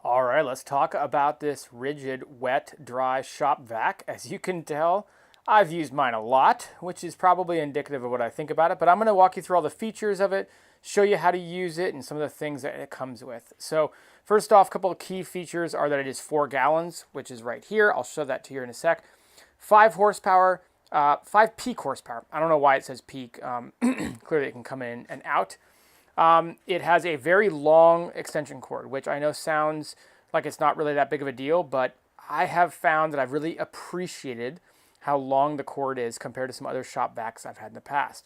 All right, let's talk about this rigid wet dry shop vac. As you can tell, I've used mine a lot, which is probably indicative of what I think about it, but I'm going to walk you through all the features of it, show you how to use it, and some of the things that it comes with. So first off, a couple of key features are that it is 4 gallons, which is right here. I'll show that to you in a sec. 5 horsepower, 5 peak horsepower. I don't know why it says peak. Clearly it can come in and out. It has a very long extension cord, which I know sounds like it's not really that big of a deal, but I have found that I've really appreciated how long the cord is compared to some other shop vacs I've had in the past.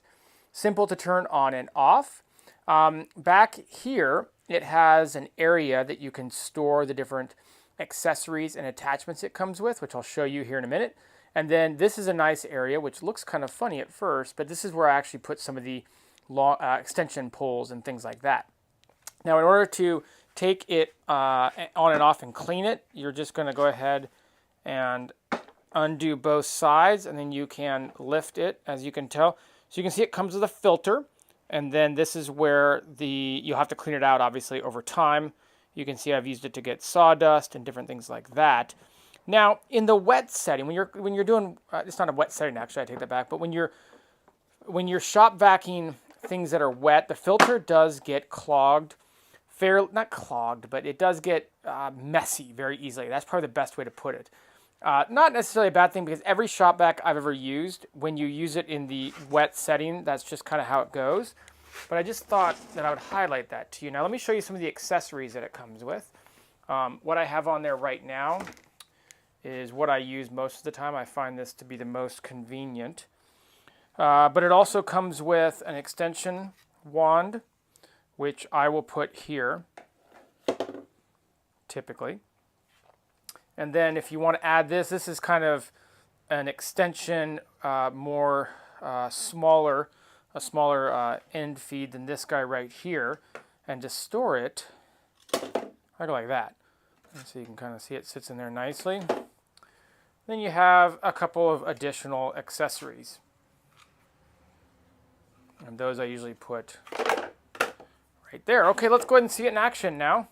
Simple to turn on and off. Back here, it has an area that you can store the different accessories and attachments it comes with, which I'll show you here in a minute. And then this is a nice area, which looks kind of funny at first, but this is where I actually put some of the long, extension poles and things like that. Now, in order to take it on and off and clean it, you're just going to go ahead and undo both sides, and then you can lift it, as you can tell. So you can see it comes with a filter, and then this is where you'll have to clean it out, obviously, over time. You can see I've used it to get sawdust and different things like that. Now, in the wet setting, when you're doing, it's not a wet setting actually, I take that back, but when you're shop vacuuming things that are wet, the filter does get clogged, not clogged, but it does get messy very easily. That's probably the best way to put it. Not necessarily a bad thing, because every shop vac I've ever used, when you use it in the wet setting, that's just kind of how it goes. But I just thought that I would highlight that to you. Now let me show you some of the accessories that it comes with. What I have on there right now is what I use most of the time. I find this to be the most convenient. But it also comes with an extension wand, which I will put here, typically. And then if you want to add this is kind of an extension, a smaller end feed than this guy right here. And to store it, I go like that. And so you can kind of see it sits in there nicely. Then you have a couple of additional accessories. And those I usually put right there. Okay, let's go ahead and see it in action now.